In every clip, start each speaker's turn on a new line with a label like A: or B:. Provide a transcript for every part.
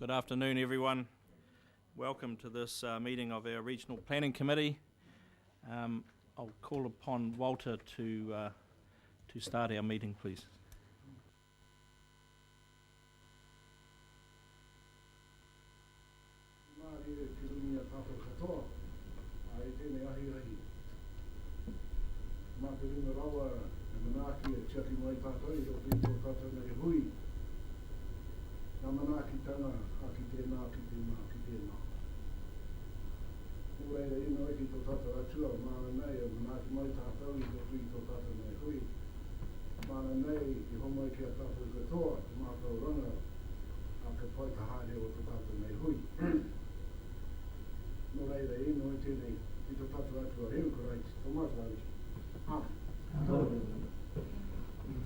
A: Good afternoon, everyone. Welcome to this meeting of our Regional Planning Committee. I'll call upon Walter to start our meeting, please.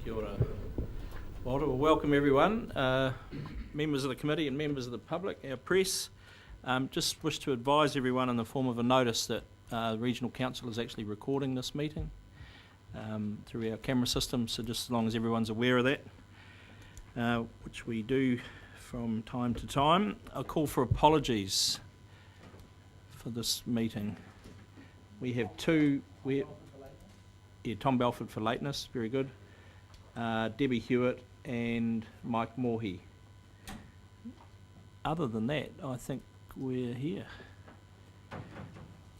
A: Kia ora. Walter, well, welcome everyone, members of the committee and members of the public, our press. Just wish to advise everyone in the form of a notice that the Regional Council is actually recording this meeting through our camera system, so just as long as everyone's aware of that, which we do from time to time. I'll call for apologies for this meeting. We have two, Tom Belford for lateness, very good, Debbie Hewitt and Mike Morhe. Other than that, I think we're here.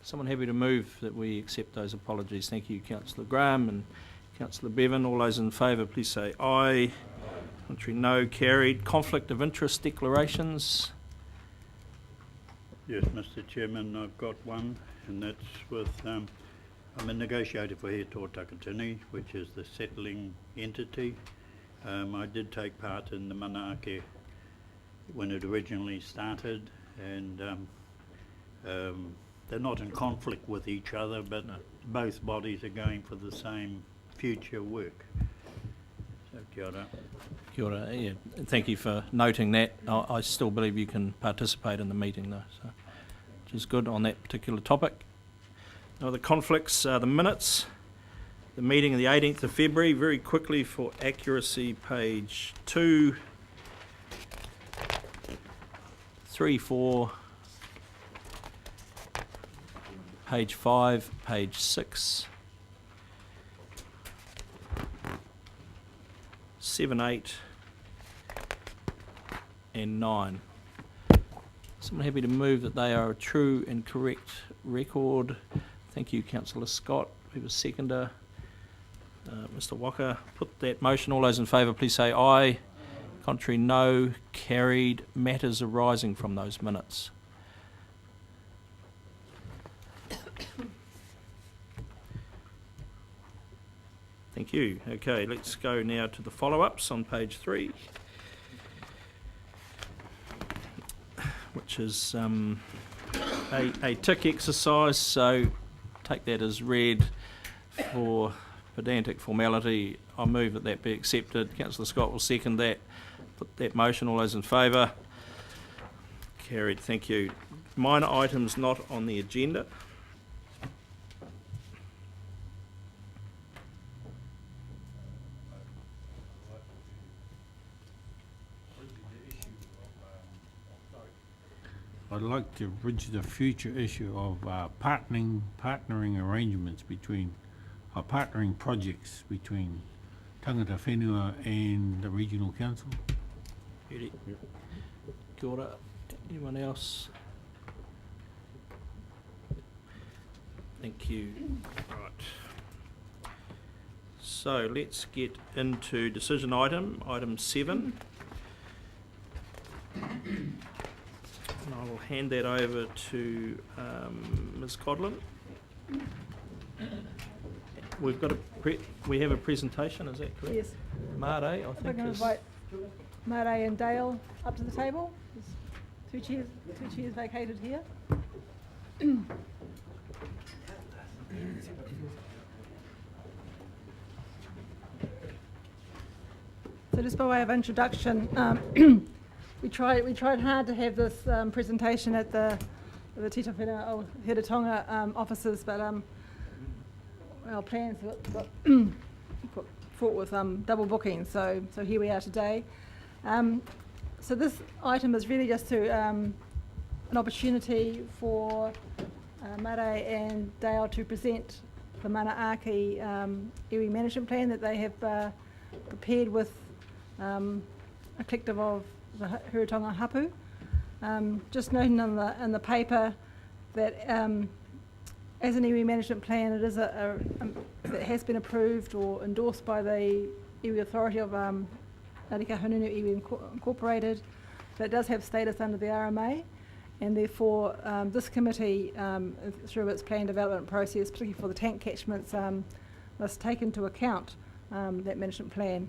A: Someone happy to move that we accept those apologies? Thank you, Councillor Graham and Councillor Bevan. All those in favour, please say aye. Contrary, no. Carried. Conflict of interest declarations.
B: Yes, Mr. Chairman, I've got one, and that's with, I'm a negotiator for Heretaunga, which is the settling entity. I did take part in the Manaake when it originally started, and they're not in conflict with each other, but both bodies are going for the same future work. So kia ora.
A: Kia ora, yeah. Thank you for noting that. I still believe you can participate in the meeting though, so, which is good on that particular topic. Now the conflicts, the minutes, the meeting of the 18th of February, very quickly for accuracy, page 2, 3, 4, page 5, page 6, 7, 8, and 9. Someone happy to move that they are a true and correct record? Thank you, Councillor Scott. We have a seconder. Mr. Walker, put that motion. All those in favour, please say aye. Contrary, no. Carried. Matters arising from those minutes. Thank you. Okay, let's go now to the follow-ups on page 3, which is a tick exercise, so take that as read for pedantic formality. I move that that be accepted. Councillor Scott will second that. Put that motion. All those in favour? Carried. Thank you. Minor items not on the agenda.
C: I'd like to bridge the future issue of partnering arrangements between, partnering projects between Tangata Whenua and the Regional Council.
A: Beauty. Kia ora. Anyone else? Thank you. Right. So let's get into decision item 7. And I will hand that over to Ms. Codlin. We've got we have a presentation, is that correct?
D: Yes.
A: Mare, I think.
D: We're going to invite Mare and Dale up to the table. There's two chairs vacated here. So just by way of introduction, we tried hard to have this presentation at the Tita Whenua Heretaunga offices, but our plans got fraught with double booking. So here we are today. So this item is really just to an opportunity for Marae and Dale to present the Manaaki iwi management plan that they have prepared with a collective of the Heretaunga Hapu. Just noting in the paper that as an iwi management plan, it is that has been approved or endorsed by the iwi authority of Arika Hununu Iwi Incorporated, that does have status under the RMA, and therefore this committee, through its plan development process, particularly for the tank catchments, must take into account that management plan.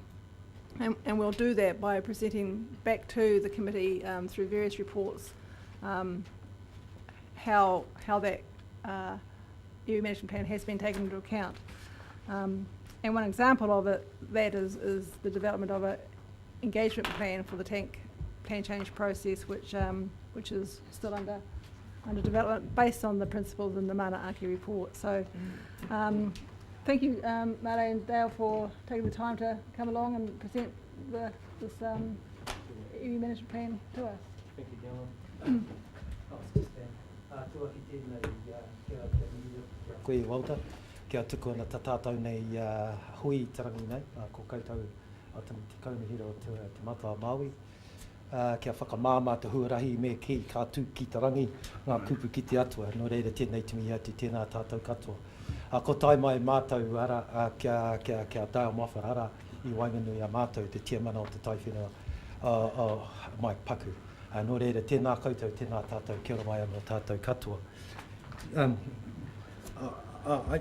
D: And we'll do that by presenting back to the committee through various reports how that iwi management plan has been taken into account. And one example of it, that is the development of an engagement plan for the tank plan change process, which is still under development based on the principles in the Manaaki report. So thank you, Mare and Dale, for taking the time to come along and present this iwi management plan to us.
E: Thank you, Dylan. Koe Walter, kia tuku ana tatātou nei hui tarangi nei, ko koutou o te kaunihira o te mata Māui. Kia whakamāma te huarahi me ki ka tū ki tarangi, ngā kupu ki te atua, no reira tēnei tumi atu tēnā tātou katoa. Ko tai mai mātou ara, kia Dale Moffat ara, I wainganui a mātou te tiamana o te taiwhenua mai paku. No reira tēnā koutou, tēnā tātou, kia ora mai anō tātou katoa.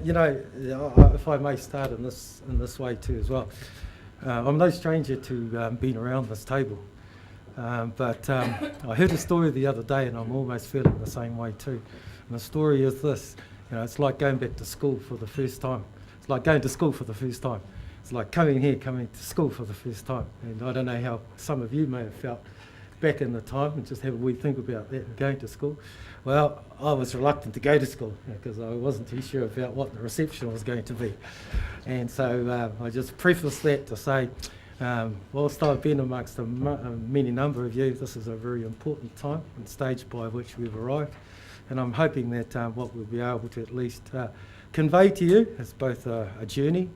E: You know, if I may start in this way too as well. I'm no stranger to being around this table, but I heard a story the other day, and I'm almost feeling the same way too. And the story is this: you know, it's like going back to school for the first time. It's like going to school for the first time. It's like coming to school for the first time. And I don't know how some of you may have felt back in the time, and just have a wee think about that and going to school. Well, I was reluctant to go to school because I wasn't too sure about what the reception was going to be. And so I just preface that to say, whilst I've been amongst many number of you, this is a very important time and stage by which we've arrived. And I'm hoping that what we'll be able to at least convey to you is both a journey,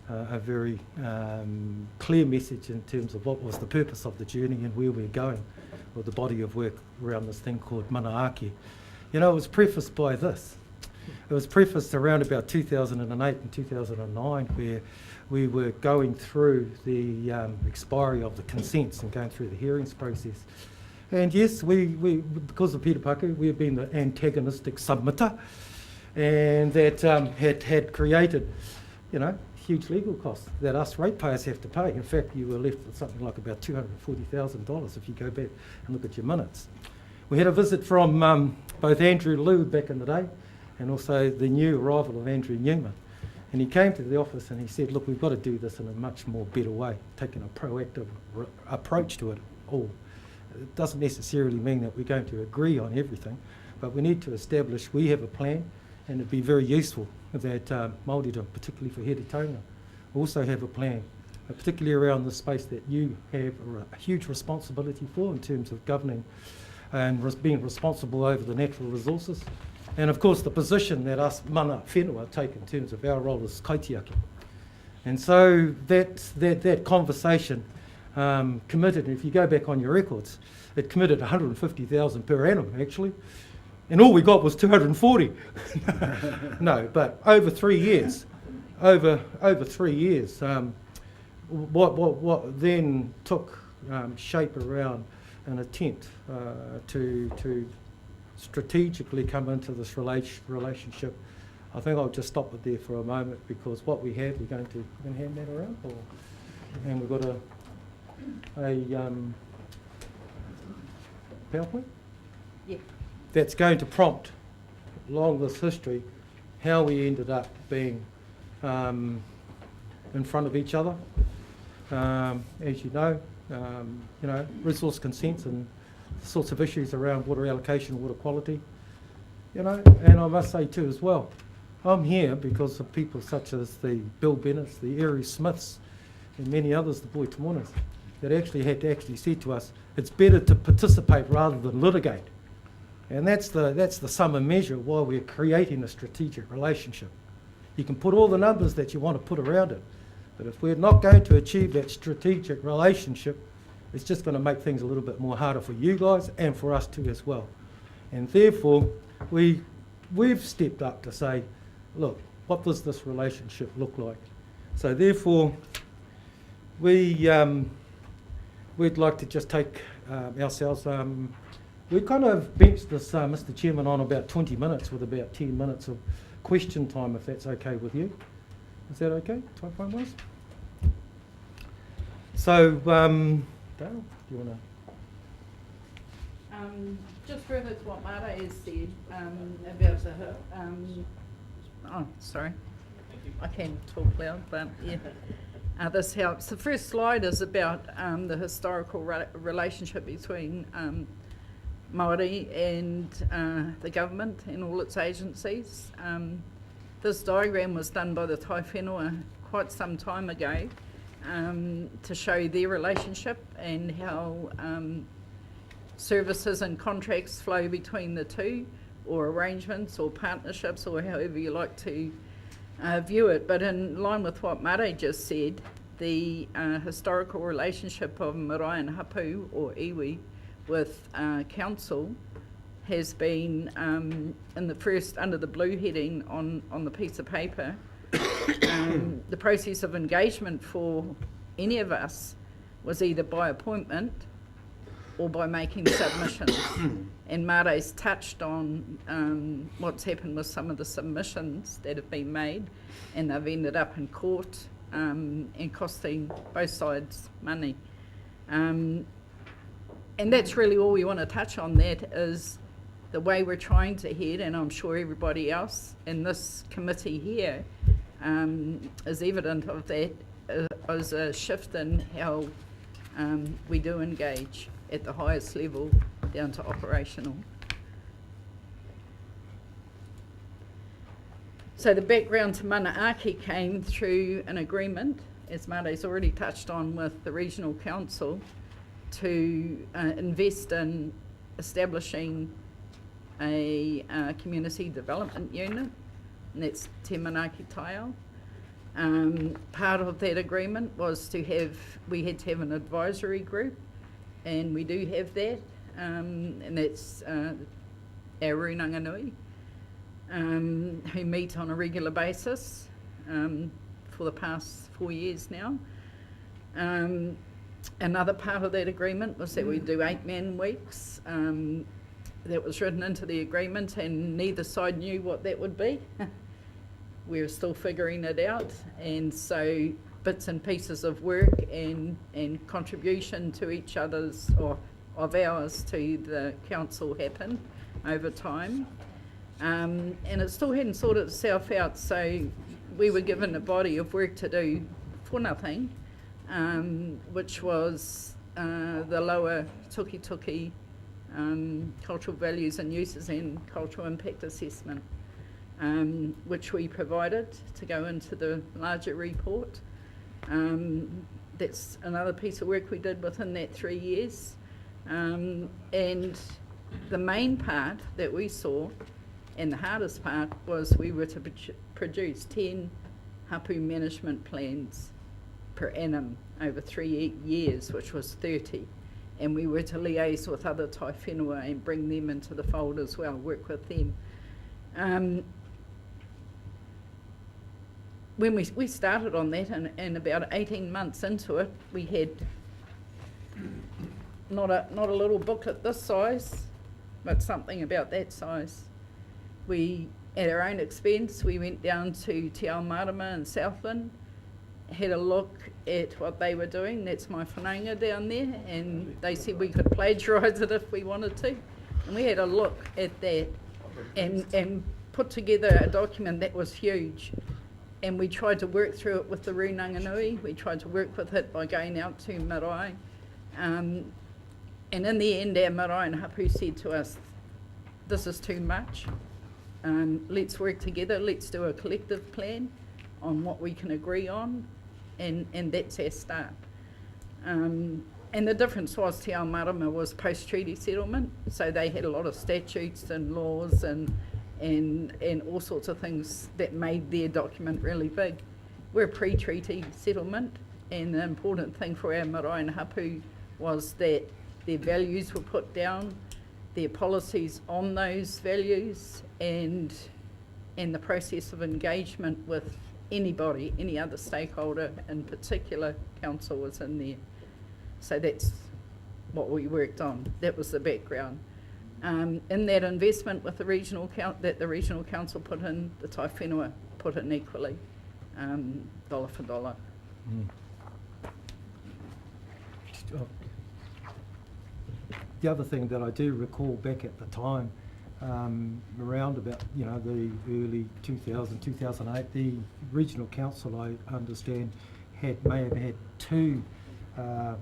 E: a very clear message in terms of what was the purpose of the journey and where we're going with the body of work around this thing called Manaaki. You know, it was prefaced by this. It was prefaced around about 2008 and 2009, where we were going through the expiry of the consents and going through the hearings process. And yes, we because of Peter Paku, we have been the antagonistic submitter, and that had created, you know, huge legal costs that us ratepayers have to pay. In fact, you were left with something like about $240,000 if you go back and look at your minutes. We had a visit from both Andrew Liu back in the day and also the new arrival of Andrew Newman. And he came to the office and he said, look, we've got to do this in a much more better way, taking a proactive approach to it all. It doesn't necessarily mean that we're going to agree on everything, but we need to establish we have a plan, and it'd be very useful that Māoridom, particularly for Heretaunga, also have a plan, particularly around the space that you have a huge responsibility for in terms of governing and being responsible over the natural resources. And of course the position that us mana whenua take in terms of our role as kaitiaki. And so that conversation committed, if you go back on your records, it committed 150,000 per annum actually. And all we got was 240. No, but over 3 years, over 3 years, what then took shape around an attempt to strategically come into this relationship. I think I'll just stop it there for a moment, because what we have, we're going to hand that around, and we've got a PowerPoint.
D: Yeah. That's
E: going to prompt, along this history, how we ended up being in front of each other. As you know, resource consents and the sorts of issues around water allocation, water quality. You know, and I must say too as well, I'm here because of people such as the Bill Bennetts, the Erie Smiths, and many others, the Boy Tamonas, that actually had to actually say to us, it's better to participate rather than litigate. And that's the sum and measure of why we're creating a strategic relationship. You can put all the numbers that you want to put around it, but if we're not going to achieve that strategic relationship, it's just going to make things a little bit more harder for you guys and for us too as well. And therefore, we've stepped up to say, look, what does this relationship look like? So therefore, we'd like to just take ourselves, we kind of benched this, Mr. Chairman, on about 20 minutes with about 10 minutes of question time, if that's okay with you. Is that okay, time frame-wise? So, Dale, do you want to?
F: Just further to what Mara has said about the, oh, sorry, I can talk loud, but yeah, this helps. The first slide is about the historical relationship between Māori and the government and all its agencies. This diagram was done by the Tai Whenua quite some time ago to show their relationship and how services and contracts flow between the two, or arrangements or partnerships, or however you like to view it. But in line with what Mare just said, the historical relationship of marae and hapu, or iwi, with council has been in the first, under the blue heading on the piece of paper, the process of engagement for any of us was either by appointment or by making submissions. And Mare's touched on what's happened with some of the submissions that have been made, and they've ended up in court and costing both sides money. And that's really all we want to touch on. That is the way we're trying to head, and I'm sure everybody else in this committee here is evident of that, as a shift in how we do engage at the highest level down to operational. So the background to Manaaki came through an agreement, as Mare's already touched on, with the regional council to invest in establishing a community development unit, and that's Te Manaaki Taiao. Part of that agreement was to have, we had to have an advisory group, and we do have that, and that's our Runanganui, who meet on a regular basis for the past 4 years now. Another part of that agreement was that we do 8-man weeks. That was written into the agreement, and neither side knew what that would be. We were still figuring it out, and so bits and pieces of work and contribution to each other's, or of ours to the council happened over time. And it still hadn't sorted itself out, so we were given a body of work to do for nothing, which was the lower tuki cultural values and uses and cultural impact assessment, which we provided to go into the larger report. That's another piece of work we did within that 3 years. And the main part that we saw, and the hardest part, was we were to produce 10 hapu management plans per annum over 3 years, which was 30. And we were to liaise with other Tai Whenua and bring them into the fold as well, work with them. When we started on that, and about 18 months into it, we had not a little booklet this size, but something about that size. We, at our own expense, we went down to Te Ao Marama in Southland, had a look at what they were doing. That's my whanaunga down there, and they said we could plagiarise it if we wanted to. And we had a look at that and put together a document that was huge. And we tried to work through it with the Runanganui. We tried to work with it by going out to marae. And in the end, our marae and hapu said to us, this is too much. Let's work together. Let's do a collective plan on what we can agree on. And that's our start. And the difference was Te Ao Marama was post-treaty settlement, so they had a lot of statutes and laws and all sorts of things that made their document really big. We're a pre-treaty settlement, and the important thing for our marae and hapu was that their values were put down, their policies on those values, and the process of engagement with anybody, any other stakeholder, in particular council, was in there. So that's what we worked on. That was the background. In that investment with the regional that the regional council put in, the Tai Whenua put in equally, dollar for dollar.
E: The other thing that I do recall back at the time, around about the early 2000, 2008, the regional council, I understand, may have had two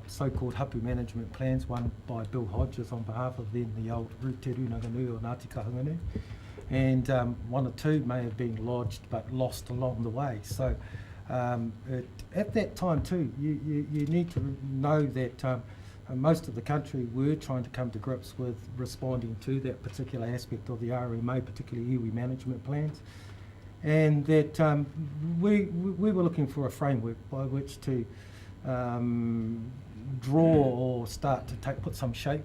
E: so-called hapu management plans, one by Bill Hodges on behalf of then the old Te Runganui or Ngāti Kahungunu, and one or two may have been lodged but lost along the way. So at that time too, you need to know that most of the country were trying to come to grips with responding to that particular aspect of the RMA, particularly iwi management plans, and that we were looking for a framework by which to draw or start to put some shape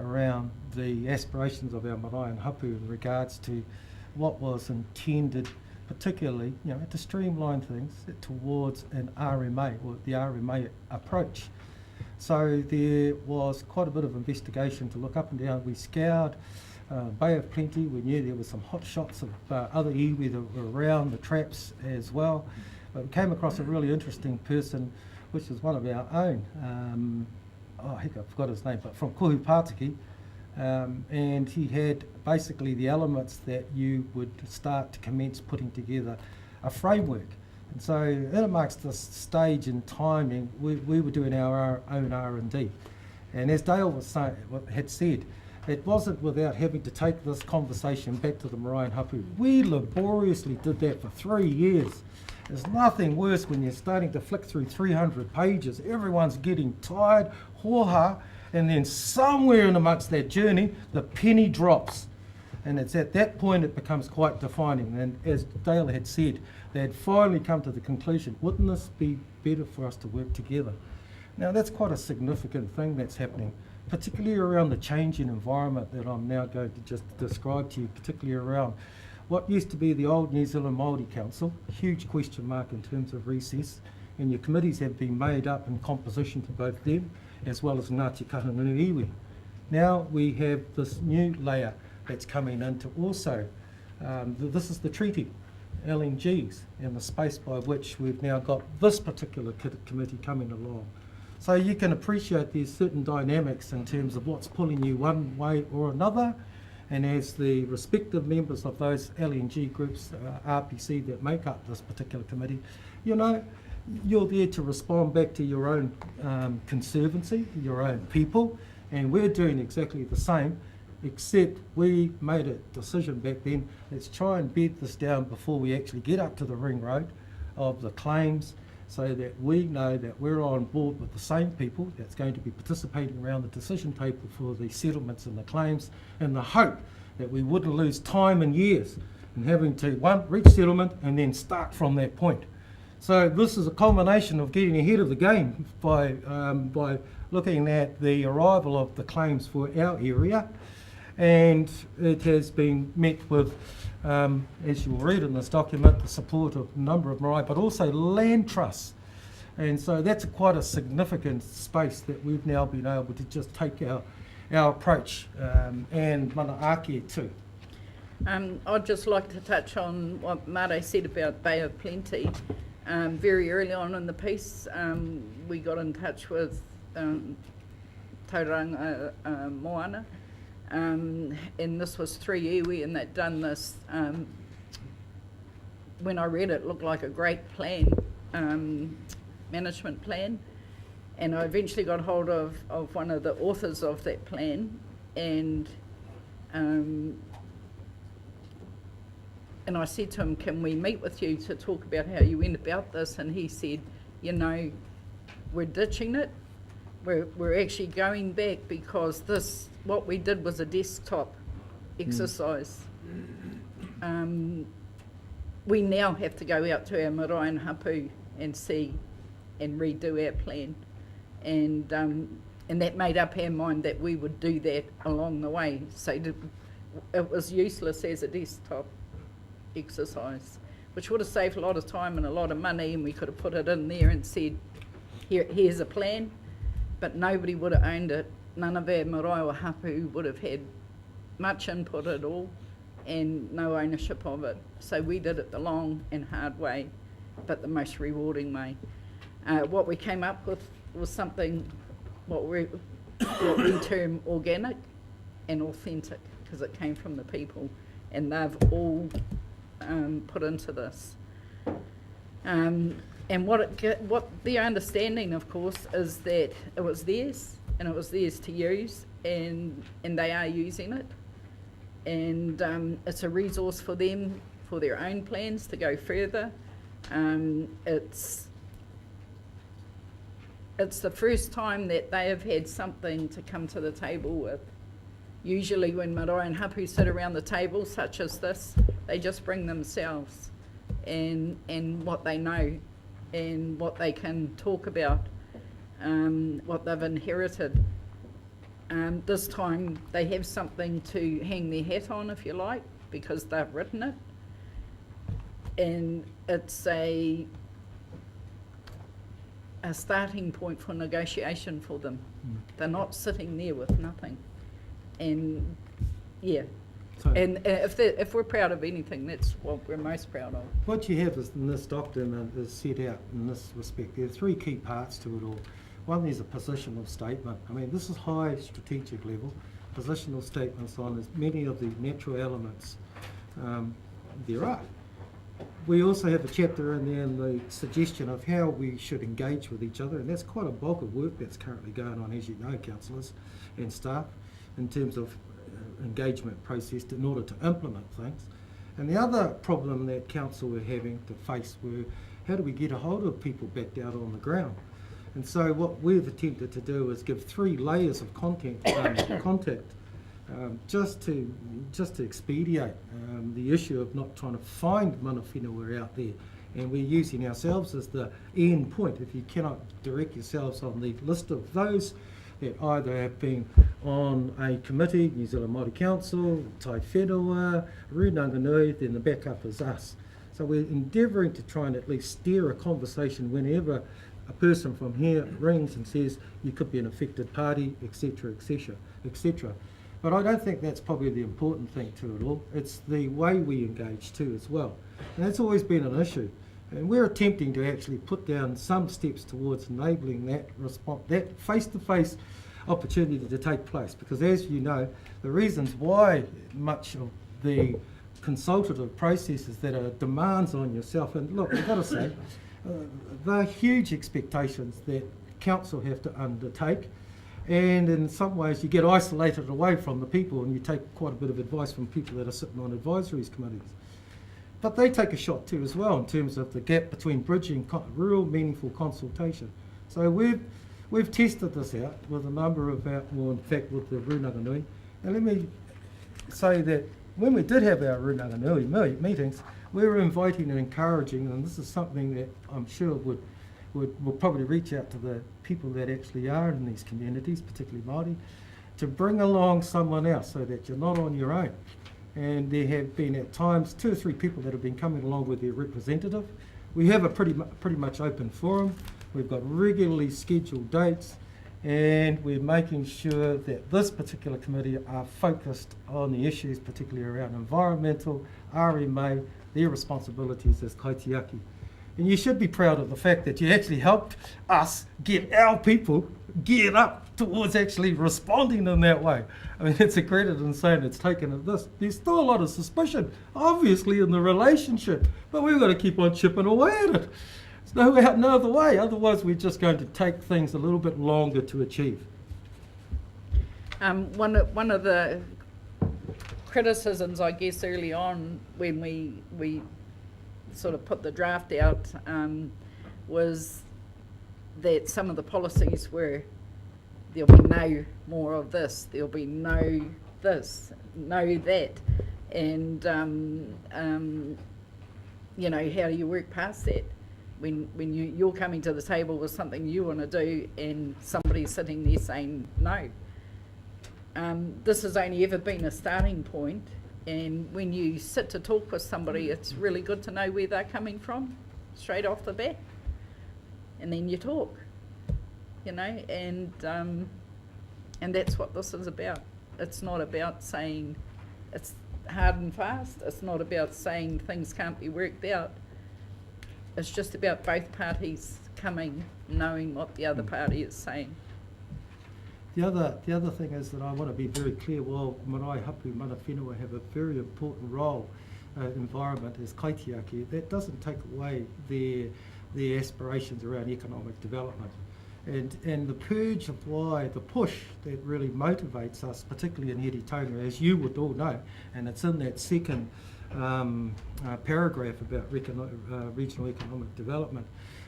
E: around the aspirations of our marae and hapu in regards to what was intended, particularly to streamline things towards an RMA or the RMA approach. So there was quite a bit of investigation to look up and down. We scoured Bay of Plenty. We knew there were some hot shots of other iwi that were around, the traps as well. But we came across a really interesting person, which is one of our own, I forgot his name, but from Kohu Pātiki, and he had basically the elements that you would start to commence putting together a framework. And so in amongst this stage and timing, we were doing our own R&D. And as Dale had said, it wasn't without having to take this conversation back to the marae and hapu. We laboriously did that for 3 years. There's nothing worse when you're starting to flick through 300 pages. Everyone's getting tired, hoha, and then somewhere in amongst that journey, the penny drops. And it's at that point it becomes quite defining. And as Dale had said, they had finally come to the conclusion, wouldn't this be better for us to work together? Now that's quite a significant thing that's happening, particularly around the changing environment that I'm now going to just describe to you, particularly around what used to be the old New Zealand Māori Council, huge question mark in terms of recess, and your committees have been made up in composition to both them as well as Ngāti Kahungunu iwi. Now we have this new layer that's coming in to also, this is the treaty, LNGs, and the space by which we've now got this particular committee coming along. So you can appreciate there's certain dynamics in terms of what's pulling you one way or another, and as the respective members of those LNG groups, RPC, that make up this particular committee, you're there to respond back to your own conservancy, your own people, and we're doing exactly the same, except we made a decision back then, let's try and bed this down before we actually get up to the ring road of the claims, so that we know that we're on board with the same people that's going to be participating around the decision table for the settlements and the claims, and the hope that we wouldn't lose time and years in having to, one, reach settlement and then start from that point. So this is a culmination of getting ahead of the game by looking at the arrival of the claims for our area, and it has been met with, as you'll read in this document, the support of a number of marae, but also land trusts. And so that's quite a significant space that we've now been able to just take our approach, and mana ake too.
F: I'd just like to touch on what Mare said about Bay of Plenty. Very early on in the piece, we got in touch with Tauranga Moana, and this was 3 iwi, and they'd done this. When I read it, it looked like a great plan, management plan, and I eventually got hold of one of the authors of that plan, and I said to him, can we meet with you to talk about how you went about this? And he said, we're ditching it. we're actually going back because what we did was a desktop exercise. We now have to go out to our marae and Hapu and see and redo our plan. And that made up our mind that we would do that along the way. So it was useless as a desktop exercise, which would have saved a lot of time and a lot of money, and we could have put it in there and said, here's a plan, but nobody would have owned it. None of our marae or Hapu would have had much input at all and no ownership of it. So we did it the long and hard way, but the most rewarding way. What we came up with was something what we term organic and authentic, because it came from the people, and they've all put into this. And what their understanding, of course, is that it was theirs and it was theirs to use, and they are using it. And it's a resource for them for their own plans to go further. It's the first time that they have had something to come to the table with. Usually when marae and Hapu sit around the table, such as this, they just bring themselves and what they know and what they can talk about, what they've inherited. This time they have something to hang their hat on, if you like, because they've written it. And it's a starting point for negotiation for them. They're not sitting there with nothing. And yeah,
E: So
F: and if we're proud of anything, that's what we're most proud of.
E: what you have is in this document is set out in this respect. There are three key parts to it all. One, there's a positional statement. I mean, this is high strategic level. Positional statements on as many of the natural elements there are. We also have a chapter in there in the suggestion of how we should engage with each other, and that's quite a bulk of work that's currently going on, as you know, councillors and staff, in terms of engagement process in order to implement things. And the other problem that council were having to face were, how do we get a hold of people back out on the ground? And so what we've attempted to do is give 3 layers of contact just to expedite the issue of not trying to find mana whenua out there. And we're using ourselves as the end point. If you cannot direct yourselves on the list of those that either have been on a committee, New Zealand Māori Council, Tai Whenua, Runanganui, then the backup is us. So we're endeavouring to try and at least steer a conversation whenever a person from here rings and says you could be an affected party, etc., etc., etc. But I don't think that's probably the important thing to it all. It's the way we engage too as well. And that's always been an issue. And we're attempting to actually put down some steps towards enabling that response, that face-to-face opportunity to take place. Because as you know, the reasons why much of the consultative processes that are demands on yourself, and look, I've got to say, there are huge expectations that council have to undertake, and in some ways you get isolated away from the people and you take quite a bit of advice from people that are sitting on advisories committees. But they take a shot too as well in terms of the gap between bridging real meaningful consultation. So we've tested this out with a number of in fact with the Runanganui, and let me say that when we did have our Runanganui meetings, we were inviting and encouraging, and this is something that I'm sure will probably reach out to the people that actually are in these communities, particularly Māori, to bring along someone else so that you're not on your own. And there have been at times 2 or 3 people that have been coming along with their representative. We have a pretty much open forum. We've got regularly scheduled dates, and we're making sure that this particular committee are focused on the issues, particularly around environmental, RMA, their responsibilities as kaitiaki. And you should be proud of the fact that you actually helped us get our people geared up towards actually responding in that way. I mean, it's a credit in saying it's taken at this. There's still a lot of suspicion, obviously, in the relationship, but we've got to keep on chipping away at it. There's no other way, otherwise we're just going to take things a little bit longer to achieve.
F: One of the criticisms, I guess, early on when we sort of put the draft out was that some of the policies were there'll be no more of this, there'll be no this, no that, and you know, how do you work past that when you're coming to the table with something you want to do and somebody's sitting there saying no? This has only ever been a starting point, and when you sit to talk with somebody, it's really good to know where they're coming from straight off the bat, and then you talk, you know, and that's what this is about. It's not about saying it's hard and fast. It's not about saying things can't be worked out. It's just about both parties coming, knowing what the other party is saying.
E: The other thing is that I want to be very clear, while marae, hapu, mana whenua have a very important role environment as kaitiaki, that doesn't take away their aspirations around economic development. And the purge of why, the push that really motivates us, particularly in Heretaunga, as you would all know, and it's in that second paragraph about regional economic development,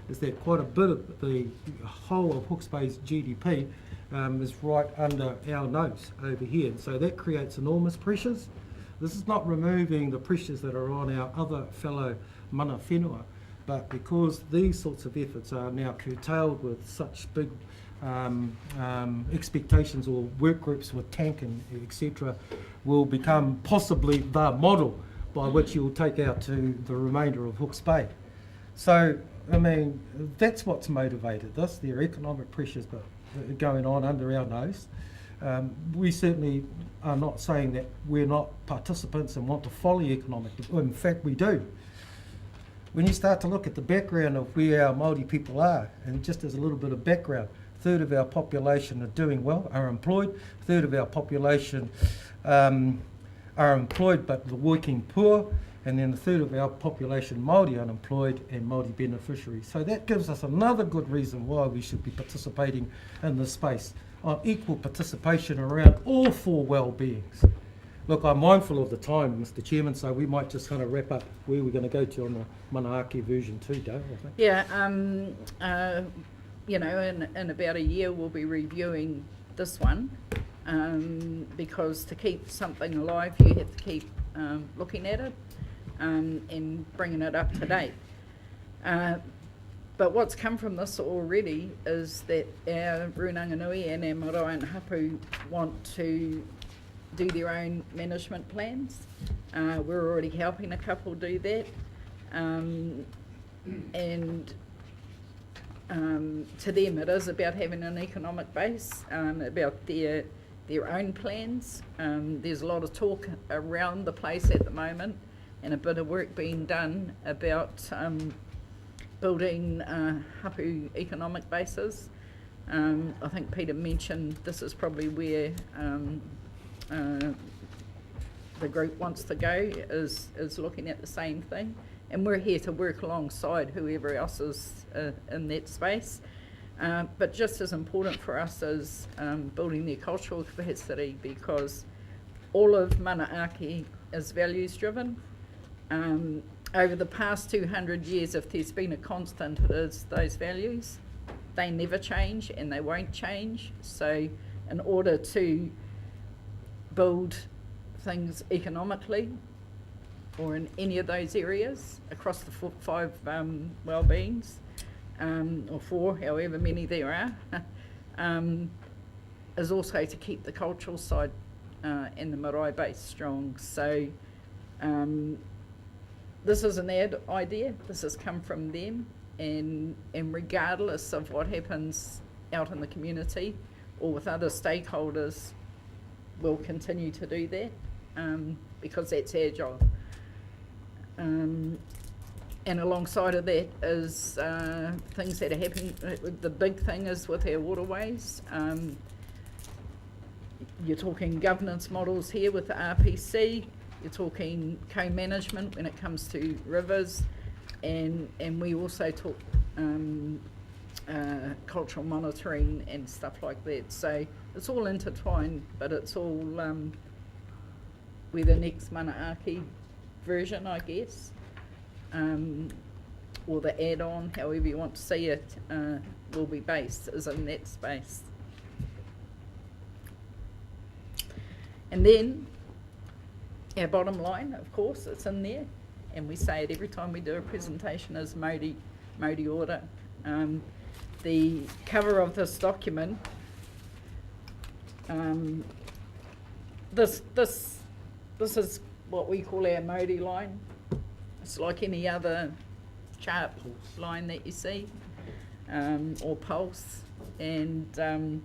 E: is that quite a bit of the whole of Hawke's Bay's GDP is right under our nose over here. And so that creates enormous pressures. This is not removing the pressures that are on our other fellow mana whenua, but because these sorts of efforts are now curtailed with such big expectations, or work groups with tank and etc., will become possibly the model by which you will take out to the remainder of Hawke's Bay. So, I mean, that's what's motivated this. There are economic pressures but going on under our nose. We certainly are not saying that we're not participants and want to follow economic. In fact, we do. When you start to look at the background of where our Māori people are, and just as a little bit of background, a third of our population are doing well, are employed, a third of our population are employed but the working poor, and then a third of our population Māori unemployed and Māori beneficiaries. So that gives us another good reason why we should be participating in this space, on equal participation around all four well-beings. Look, I'm mindful of the time, Mr. Chairman, so we might just kind of wrap up where we're going to go to on the Manaaki version 2, Dale, I think.
F: Yeah, you know, in about a year we'll be reviewing this one, because to keep something alive you have to keep looking at it and bringing it up to date. But what's come from this already is that our Runanganui and our marae and hapu want to do their own management plans. We're already helping a couple do that, and to them it is about having an economic base, about their own plans. There's a lot of talk around the place at the moment, and a bit of work being done about building hapu economic bases. I think Peter mentioned this is probably where the group wants to go, is looking at the same thing, and we're here to work alongside whoever else is in that space. But just as important for us is building their cultural capacity, because all of Manaaki is values driven. Over the past 200 years, if there's been a constant, it is those values. They never change and they won't change. So in order to build things economically or in any of those areas across the five well-beings, or four, however many there are, is also to keep the cultural side and the marae base strong. So this is an ad idea, this has come from them, and regardless of what happens out in the community or with other stakeholders, we'll continue to do that, because that's our job. And alongside of that is things that are happening. The big thing is with our waterways. You're talking governance models here with the RPC, you're talking co-management when it comes to rivers, and we also talk cultural monitoring and stuff like that. So it's all intertwined, but it's all where the next Manaaki version, I guess, or the add-on, however you want to see it, will be based, is in that space. And then our bottom line, of course, it's in there, and we say it every time we do a presentation, is Māori order. The cover of this document, this is what we call our Māori line. It's like any other chart line that you see, or pulse, and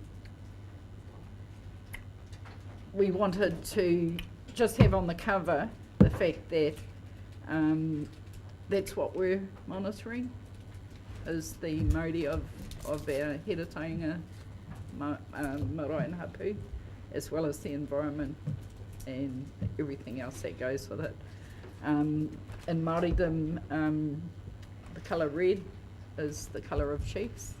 F: we wanted to just have on the cover the fact that that's what we're monitoring, is the Māori of our Heretaunga, marae and Hapu, as well as the environment and everything else that goes with it. In Māoridom, the colour red is the colour of chiefs,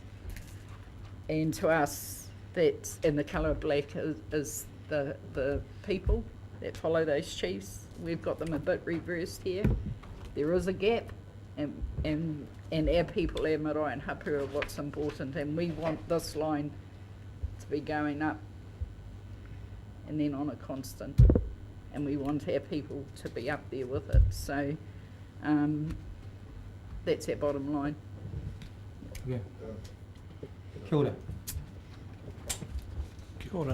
F: and to us, and the colour black is the people that follow those chiefs. We've got them a bit reversed here. There is a gap, and our people, our marae and Hapu, are what's important, and we want this line to be going up and then on a constant, and we want our people to be up there with it. So that's our bottom line.
E: Yeah. Kia ora.
A: Kia ora.